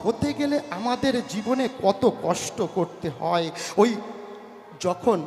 হতে গেলে আমাদের জীবনে কত কষ্ট করতে হয়। ওই যখন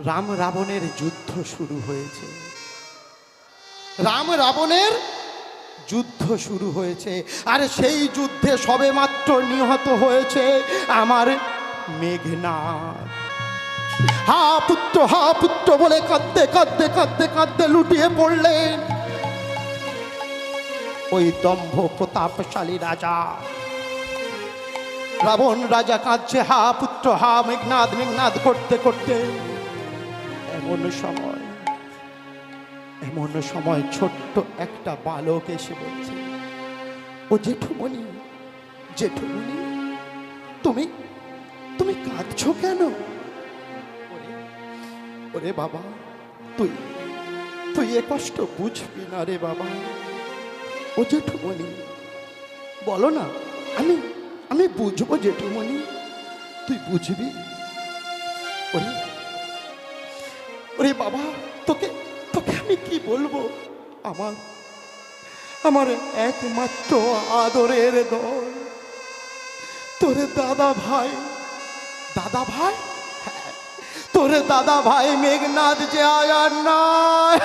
রাম রাবণের যুদ্ধ শুরু হয়েছে, রাম রাবণের যুদ্ধ শুরু হয়েছে, আর সেই যুদ্ধে সবেমাত্র নিহত হয়েছে আমার মেঘনাদ। হা পুত্র বলে কাঁদতে কাঁদতে কাঁদতে কাঁদতে লুটিয়ে পড়লেন ওই দম্ভ প্রতাপশালী রাজা। রাবণ রাজা কাঁদছে, হা পুত্র হা মেঘনাদ মেঘনাদ করতে করতে এমন সময় ছোট্ট একটা বালক এসে বলছে, ও জেঠুমণি জেঠুমণি, তুমি তুমি কাঁদছো কেন? ওরে বাবা, তুই তুই এ কষ্ট বুঝবি না রে বাবা। ও জেঠুমণি, বলো না, আমি আমি বুঝবো জেঠুমণি, তুই বুঝবি। ওরে ওরে বাবা, তোকে তোকে আমি কি বলবো? আমার একমাত্র আদরের দল, তোরে দাদা ভাই হ্যাঁ, তোরে দাদা ভাই মেঘনাদ যে আয়ার নাই।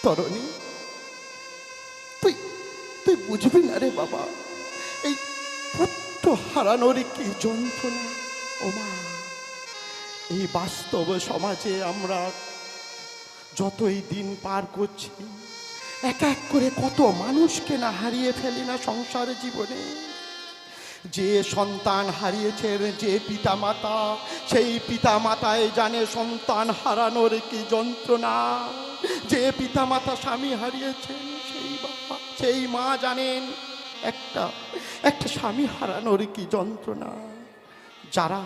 তরণী, তুই তুই বুঝবি না রে বাবা, এই পুত্র হারানোর কি যন্ত্রণা। ও মা, এই বাস্তব সমাজে আমরা যতই দিন পার করছি, এক এক করে কত মানুষকে না হারিয়ে ফেলি না সংসার জীবনে। যে সন্তান হারিয়েছেন যে পিতামাতা, সেই পিতামাতাই জানে সন্তান হারানোর কি যন্ত্রণা। যে পিতামাতা স্বামী হারিয়েছেন সেই বাবা সেই মা জানেন একটা স্বামী হারানোর কি যন্ত্রণা। যারা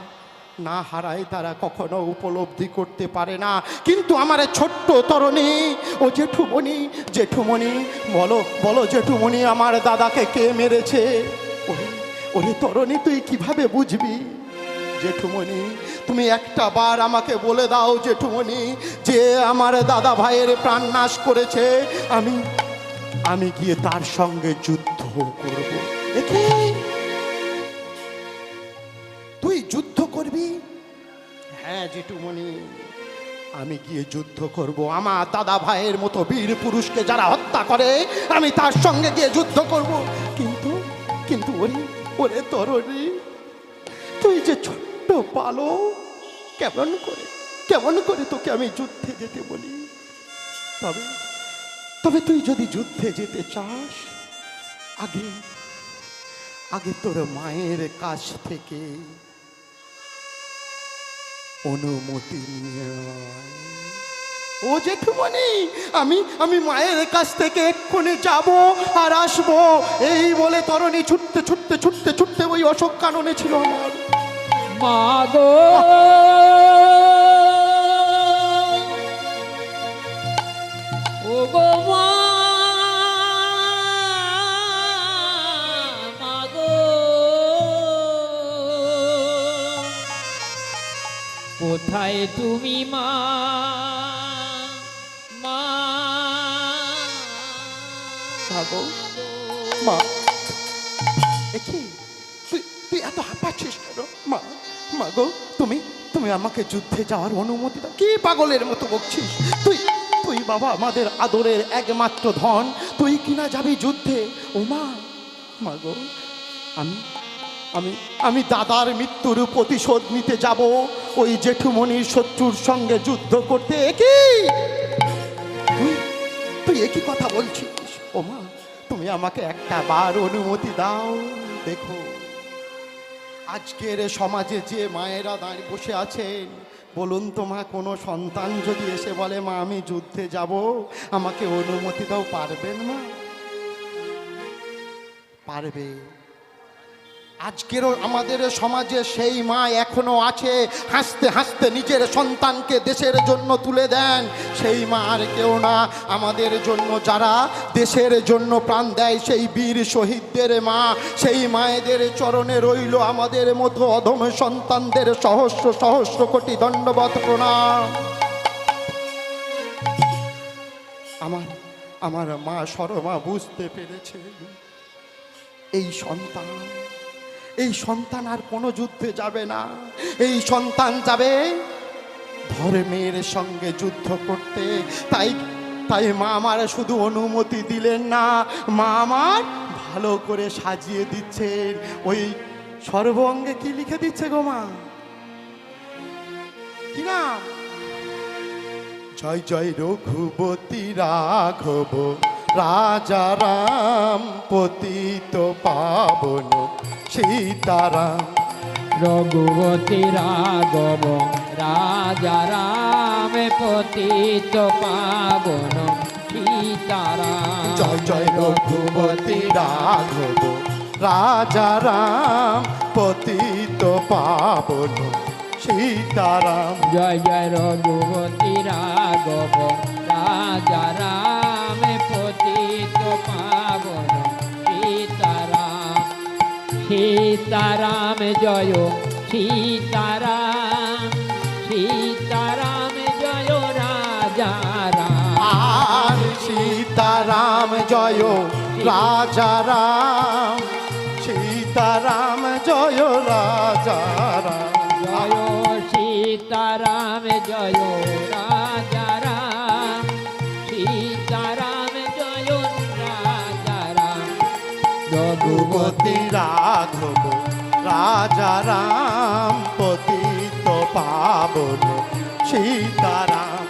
না হারায় তারা কখনো উপলব্ধি করতে পারে না। কিন্তু আমার ছোট্ট তরুণী, ও জেঠুমণি বলো বলো জেঠুমণি, আমার দাদাকে কে মেরেছে? ওরে তরণী, তুই কিভাবে বুঝবি? জেঠুমণি, তুমি একটা বার আমাকে বলে দাও জেঠুমণি, যে আমার দাদা ভাইয়ের প্রাণ নাশ করেছে, আমি গিয়ে তার সঙ্গে যুদ্ধ করব। তুই যুদ্ধ করবি? হ্যাঁ জেঠুমণি, আমি গিয়ে যুদ্ধ করব। আমার দাদা ভাইয়ের মতো বীর পুরুষকে যারা হত্যা করে, আমি তার সঙ্গে গিয়ে যুদ্ধ করব। কিন্তু ওরে তরণী, তুই যে ছোট্ট পালো, কেমন করে তোকে আমি যুদ্ধে যেতে বলি? তবে তুই যদি যুদ্ধে যেতে চাস, আগে তোর মায়ের কাছ থেকে অনুমতি নিয়ে আয়। ও জেঠুমণি, আমি মায়ের কাছ থেকে এক্ষুনি যাব আর আসবো, এই বলে তরণী ছুটতে ছুটতে ছুটতে ছুটতে ওই অশোক কাননে ছিল আমার মা গো। ও গো মা, মা গো, কোথায় তুমি মা? মা, তুই এত হাঁপাচ্ছিস কেন? মা গো, তুমি আমাকে যুদ্ধে যাওয়ার অনুমতি দাও। কি পাগলের মতো বকছিস? তুই বাবা আমাদের আদরের একমাত্র ধন, তুই কিনা যাবি যুদ্ধে? ও মা গো, আমি দাদার মৃত্যুর প্রতিশোধ নিতে যাব, ওই জেঠুমণির শত্রুর সঙ্গে যুদ্ধ করতে। তুই একই কথা বলছিস? ও মা, তুমি আমাকে একটা বার অনুমতি দাও। দেখো, আজকের সমাজে যে মায়েরা দাঁড়িয়ে বসে আছেন, বলুন তো মা, কোনো সন্তান যদি এসে বলে মা আমি যুদ্ধে যাব, আমাকে অনুমতি দাও, পারবেন মা? পারবে। আজকেরও আমাদের সমাজে সেই মা এখনো আছে, হাসতে হাসতে নিজের সন্তানকে দেশের জন্য তুলে দেন। সেই মা আর কেউ না, আমাদের জন্য যারা দেশের জন্য প্রাণ দেয় সেই বীর শহীদদের মা। সেই মায়েদের চরণে রইল আমাদের মতো অধম সন্তানদের সহস্র সহস্র কোটি দণ্ডবত প্রণাম। আমার মা সরমা বুঝতে পেরেছে এই সন্তান আর কোনো যুদ্ধে যাবে না। এই সন্তান যাবে ধর্মের সঙ্গে যুদ্ধ করতে। তাই মা আমার শুধু অনুমতি দিলেন না, মা আমার ভালো করে সাজিয়ে দিচ্ছেন। ওই সর্বঙ্গে কি লিখে দিচ্ছে গো মা? কি না? জয় জয় রঘুপতি রাঘব রাজা রাম পতিত পাবন সীতারাম। রঘুপতি রাঘব রাজা রাম পতিত পাবন সীতারাম। জয় জয় রঘুপতি রাঘব রাজা রাম পতিত পাবন সীতারাম। জয় জয় রঘুপতি রাঘব রাজা রাম পতিত পাবন সীতারাম। সীতারাম জয় সীতারাম, সীতারাম জয় রাজা রাম। আর সীতারাম জয় রাজা রাম, সীতারাম জয় রাজা রাম। জয় সীতারাম জয় রাজা রাম, সীতারাম জয় রাজা রাম। রঘুপতি রাঘব রাজা রাম পতিত পাবন সীতারাম।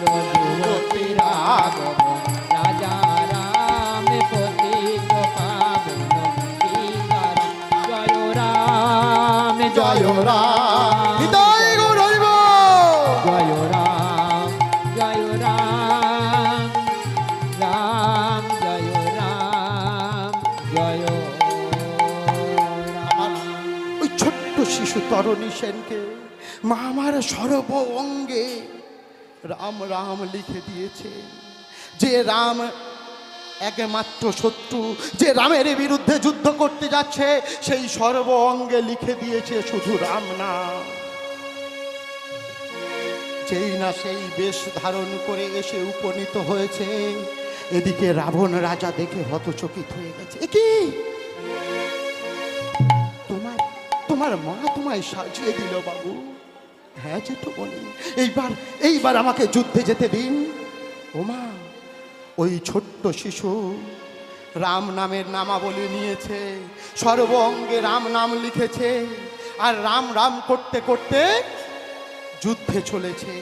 রঘুপতি রাঘব রাজা রাম পতিত পাবন সীতারাম। জয় রাম জয় রাম হৃদয় গৌর হরিব। জয় রাম জয় রাম, রাম জয় রাম জয় রাম। ওই ছোট্ট শিশু তরণী সেনকে মা আমার সর্ব অঙ্গে রাম রাম লিখে দিয়েছে। যে রাম একমাত্র শত্রু, যে রামের বিরুদ্ধে যুদ্ধ করতে যাচ্ছে, সেই সর্ব অঙ্গে লিখে দিয়েছে শুধু রাম নাম। যেই না সেই বেশ ধারণ করে এসে উপনীত হয়েছে, এদিকে রাবণ রাজা দেখে হতচকিত হয়ে গেছে। এ কি তোমার মা তোমায় সাজিয়ে দিল বাবু? হ্যাঁ জেঠুমণি, এইবার আমাকে যুদ্ধে যেতে দিন। ও মা, ওই ছোট্ট শিশু রাম নামের নামাবলী নিয়েছে, সর্ব অঙ্গে রাম নাম লিখেছে, আর রাম রাম করতে করতে যুদ্ধে চলেছে।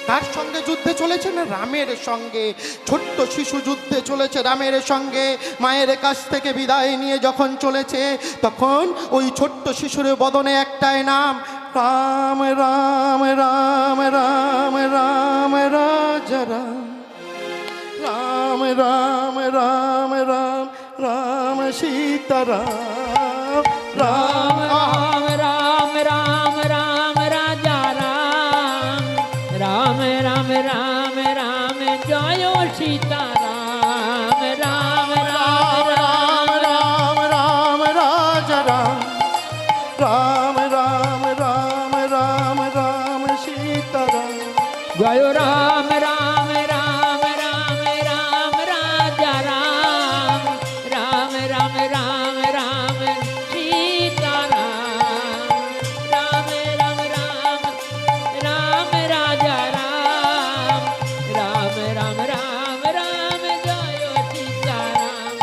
কার সঙ্গে যুদ্ধে চলেছে? না রামের সঙ্গে। ছোট্ট শিশু যুদ্ধে চলেছে রামের সঙ্গে। মায়ের কাছ থেকে বিদায় নিয়ে যখন চলেছে, তখন ওই ছোট্ট শিশুর বদনে একটাই নাম, রাম রাম রাম রাম রাম রাজা রাম। রাম রাম রাম রাম রাম সীতারাম। রাম রাম রাম রাম রাম রাজা রাম। রাম রাম রাম রাম জয় সীতারাম। রাম রাম রাম রাম রাম রাজা রাম। রাম রাম রাম রাম রাম সীতারাম। জয় রাম রাম রাম রাম রাম রাজা রাম। রাম রাম রাম রাম সীতারাম। রাম রাম রাম রাম রাজা রাম। রাম রাম রাম রাম জয় সীতারাম।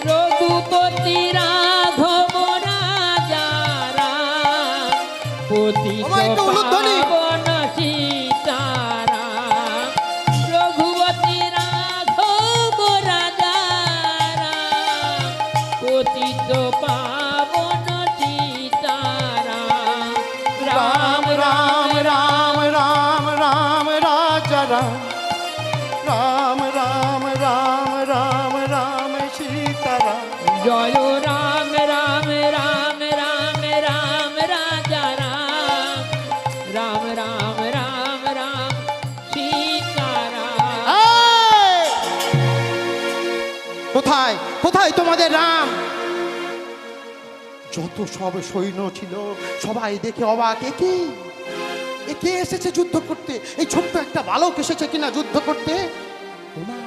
রঘুপতি রাঘব রাজা রাম পতিত পাবন সীতারাম। রঘুপতি রাঘব রাজা রাম পতিত পাবন সীতারাম। রাম রাম রাম রাম রাম রাজা রাম। রাম রাম রাম রাম রাম সীতারাম। জয় রাম রাম রাম রাম রাম রাজা রাম রাম রাম রাম রাম সীতারাম। এই! কোথায় কোথায় তোমাদের রাম? যত সব সৈন্য ছিল সবাই দেখে অবাক, একে এসেছে যুদ্ধ করতে? এই ছোট্ট একটা বালক এসেছে কিনা যুদ্ধ করতে? ওমা,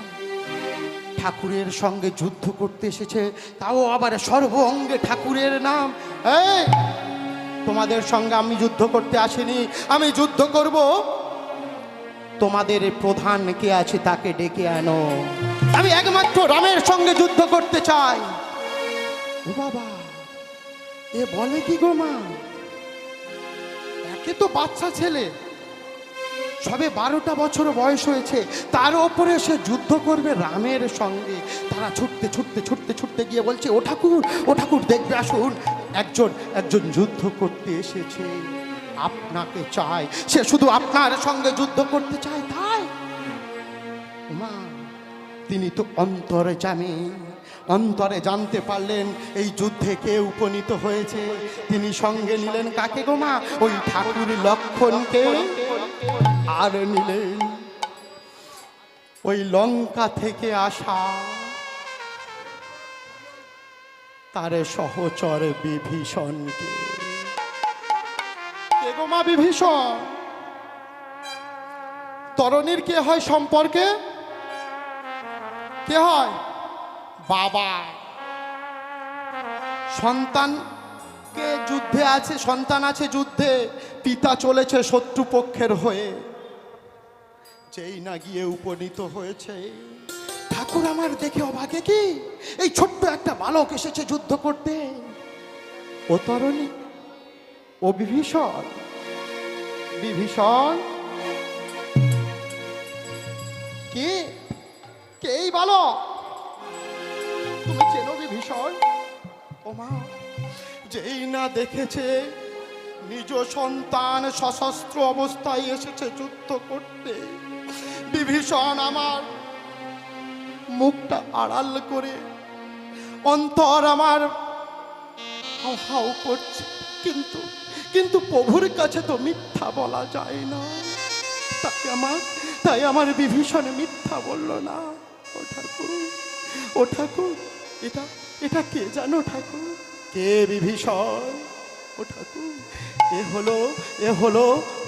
ঠাকুরের সঙ্গে যুদ্ধ করতে এসেছে, তাও আবার সর্ব অঙ্গে ঠাকুরের নাম। এই, তোমাদের সঙ্গে আমি যুদ্ধ করতে আসিনি, আমি যুদ্ধ করব। তোমাদের প্রধান কে আছে তাকে ডেকে আনো, আমি একমাত্র রামের সঙ্গে যুদ্ধ করতে চাই। ও বাবা, এ বলে কি গো মা? একে তো বাচ্চা ছেলে, সবে 12টা বছর বয়স হয়েছে, তার ওপরে সে যুদ্ধ করবে রামের সঙ্গে। তারা ছুটতে ছুটতে ছুটতে ছুটতে গিয়ে বলছে, ও ঠাকুর, ও ঠাকুর, দেখবে আসুন, একজন যুদ্ধ করতে এসেছে, আপনাকে চায়, সে শুধু আপনার সঙ্গে যুদ্ধ করতে চায়। তাই মা, তিনি তো অন্তরে জানেন, অন্তরে জানতে পারলেন এই যুদ্ধে কে উপনীত হয়েছে। তিনি সঙ্গে নিলেন কাকে গো মা? ওই ঠাকুর লক্ষণকে, আর নিলেন ওই লঙ্কা থেকে আসা তার সহচর বিভীষণকে। কে গো মা বিভীষণ? তরণীর কে হয় সম্পর্কে? কে হয়? বাবা। সন্তানকে যুদ্ধে আছে, সন্তান আছে যুদ্ধে, পিতা চলেছে শত্রুপক্ষের হয়ে, যেই না গিয়ে উপনীত হয়েছে। ঠাকুর আমার দেখে অবাকে, কি এই ছোট্ট একটা বালক এসেছে যুদ্ধ করতে? ও তরণী, ও বিভীষণ, বিভীষণ কে? কে এই বালক? তুমি চেনো বিভীষণ? ও মা, যেই না দেখেছে নিজ সন্তান সশস্ত্র অবস্থায় এসেছে যুদ্ধ করতে, বিভীষণ আমার মুখটা আড়াল করে, অন্তর আমার হাউ হাউ করছে, কিন্তু প্রভুর কাছে তো মিথ্যা বলা যায় না। তাই আমার বিভীষণ মিথ্যা বলল না। ও ঠাকুর, ও ঠাকুর, এটা কে জানো ঠাকুর? কে বিভীষণ? ও ঠাকুর, এ হলো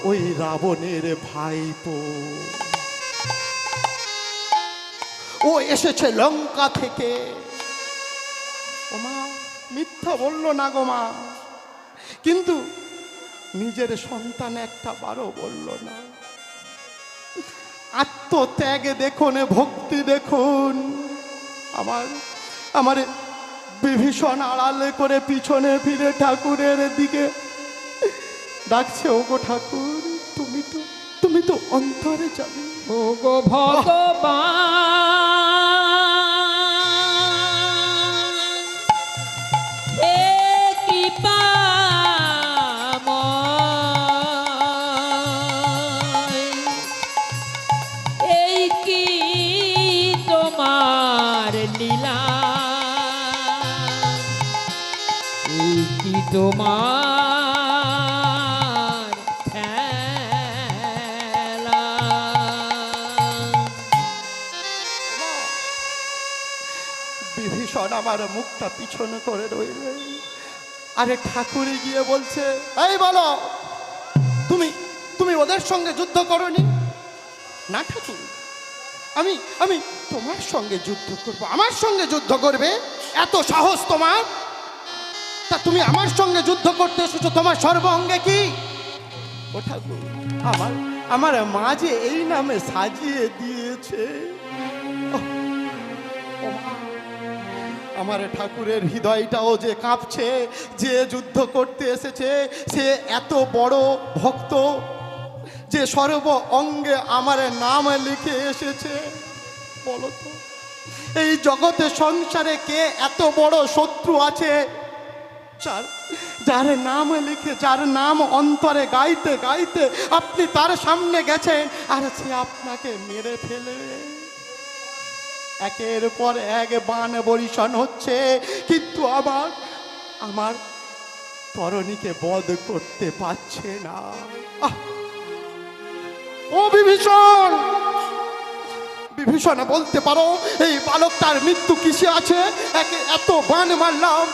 ওই রাবণের ভাইপো। ও এসেছে লঙ্কা থেকে। ও মা, মিথ্যা বলল না গো মা, কিন্তু নিজের সন্তান একটা বারও বলল না। আত্মত্যাগ দেখুন, ভক্তি দেখুন। আমার বিভীষণ আড়ালে করে পিছনে ফিরে ঠাকুরের দিকে ডাকছে, ও গো ঠাকুর, তুমি তো অন্তরে যাবে। ও গো ভগবান, হে কৃপাময়, এই কি তোমার লীলা, এই কি তোমার খেলা। বিভীষণ আমার মুখটা পিছনে করে রইলেন। আরে ঠাকুরে গিয়ে বলছে, এই বলো, তুমি ওদের সঙ্গে যুদ্ধ করনি? না ঠাকুর, আমি তোমার সঙ্গে যুদ্ধ করব। আমার সঙ্গে যুদ্ধ করবে? এত সাহস তোমার? তা তুমি আমার সঙ্গে যুদ্ধ করতে এসেছো, তোমার সর্ব অঙ্গে কি? ও ঠাকুর, আমার মা যে এই নামে সাজিয়ে দিয়েছে। আমার ঠাকুরের হৃদয়টাও যে কাঁপছে, যে যুদ্ধ করতে এসেছে সে এত বড় ভক্ত, যে সর্ব অঙ্গে আমার নাম লিখে এসেছে। বলো তো, এই জগতে সংসারে কে এত বড় শত্রু আছে যার নাম লিখে, যার নাম অন্তরে গাইতে গাইতে আপনি তার সামনে গেছেন আর সে আপনাকে মেরে ফেলবে? একের পর এক বাণ বরিশন হচ্ছে, কিন্তু আমার আমার তরণীকে বধ করতে পারছে না। আহ! ও বিভীষণ, বিভীষণ বলতে পারো এই বালকটার মৃত্যু কিসে আছে? একে এত বাণ মারলাম,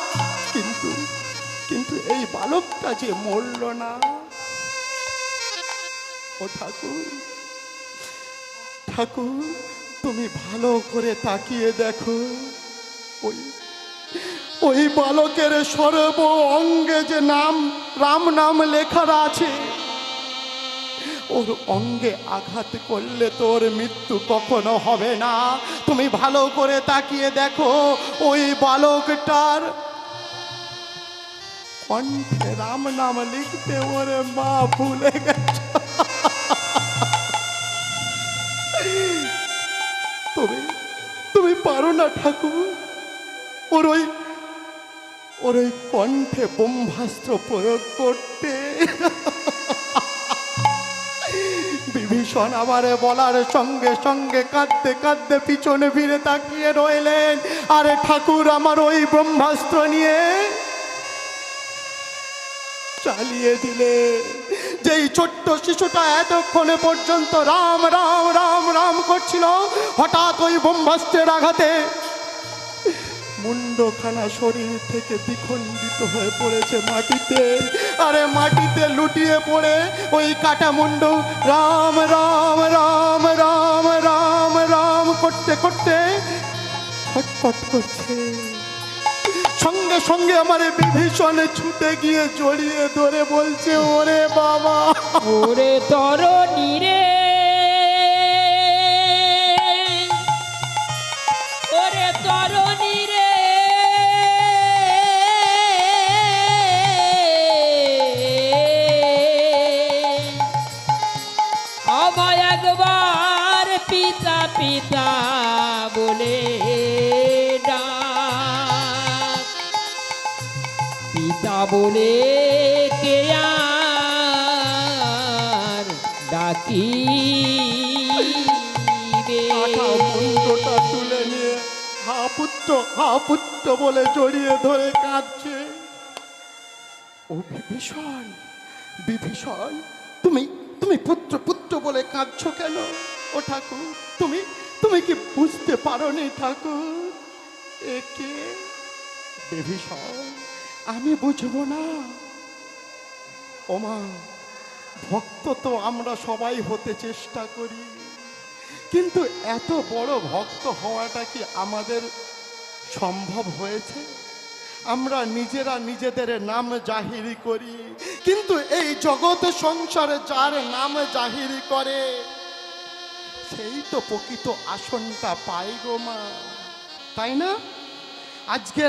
কিন্তু কিন্তু এই বালকটা যে মরল না। ও ঠাকুর, ঠাকুর তুমি ভালো করে তাকিয়ে দেখো, ওই ওই বালকের সর্ব অঙ্গে যে নাম রাম নাম লেখা আছে, ওর অঙ্গে আঘাত করলে তোর মৃত্যু কখনো হবে না। তুমি ভালো করে তাকিয়ে দেখো, ওই বালকটার কণ্ঠে রাম নাম লিখতে ওরে মা ভুলে গেছে। তুমি তুমি পারো না ঠাকুর ওর ওই কণ্ঠে ব্রহ্মাস্ত্র প্রয়োগ করতে। বিভীষণ আমারে বলার সঙ্গে সঙ্গে কাঁদতে কাঁদতে পিছনে ফিরে তাকিয়ে রইলেন। আরে ঠাকুর আমার ওই ব্রহ্মাস্ত্র নিয়ে চালিয়ে দিলে। যেই ছোট্ট শিশুটা এতক্ষণে পর্যন্ত রাম রাম রাম রাম করছিল, হঠাৎ ওই ব্রহ্মাস্ত্রের আঘাতে মুন্ডখানা শরীর থেকে দ্বিখণ্ডিত হয়ে পড়েছে মাটিতে। আরে মাটিতে লুটিয়ে পড়ে ওই কাটা মুন্ড রাম রাম রাম রাম রাম রাম করতে করতে ছটফট করছে। সঙ্গে সঙ্গে আমার বিভীষণে ছুটে গিয়ে জড়িয়ে ধরে বলছে, ওরে বাবা, ওরে তরণী রে, ওরে তরণী রে, আমায় একবার পিতা পিতা বলে ডাক, পিতা বলে কে আর ডাকিবে। কাটা মুন্ডটা তুলে নিয়ে হা পুত্র বলে জড়িয়ে ধরে কাঁদছে। ও বিভীষণ, বিভীষণ তুমি তুমি পুত্র পুত্র বলে কাঁদছো কেন? ও ঠাকুর, তুমি তুমি কি বুঝতে পারোনি ঠাকুর? একে বিভীষণ আমি বুঝবো না? ওমা, ভক্ত তো আমরা সবাই হতে চেষ্টা করি, কিন্তু এত বড় ভক্ত হওয়াটা কি আমাদের সম্ভব হয়েছে? আমরা নিজেরা নিজেদের নাম জাহিরি করি, কিন্তু এই জগৎ সংসারে যার নাম জাহিরি করে সেই তো প্রকৃত আসনটা পাই গো মা, তাই না? আজকের